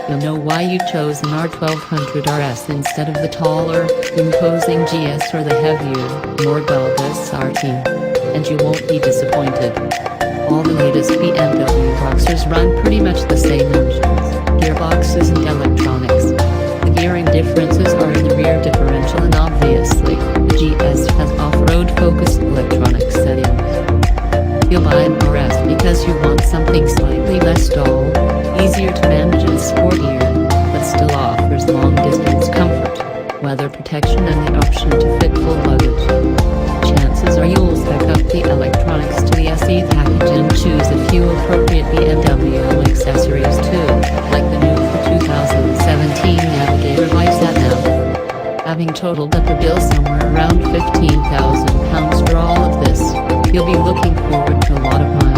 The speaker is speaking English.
you'll know why you chose an R1200 RS instead of the taller, imposing GS or the heavier, more bulbous RT. And you won't be disappointed. All the latest BMW Boxers run pretty much the same engines, gearboxes and electronics. The gearing differences are in the rear differential and obviously, the GS has off-road focused electronic settings. You'll buy an RS because you want something slightly less dull, easier to manage and sportier, but still offers long-distance comfort, weather protection and the option to fit full luggage. Chances are you'll spec up the electronics to the SE package and choose a few appropriate BMW accessories too, like the new 2017 Navigator by Sat-Nav. Having totaled up a bill somewhere around £15,000 for all of this, you'll be looking forward to a lot of miles.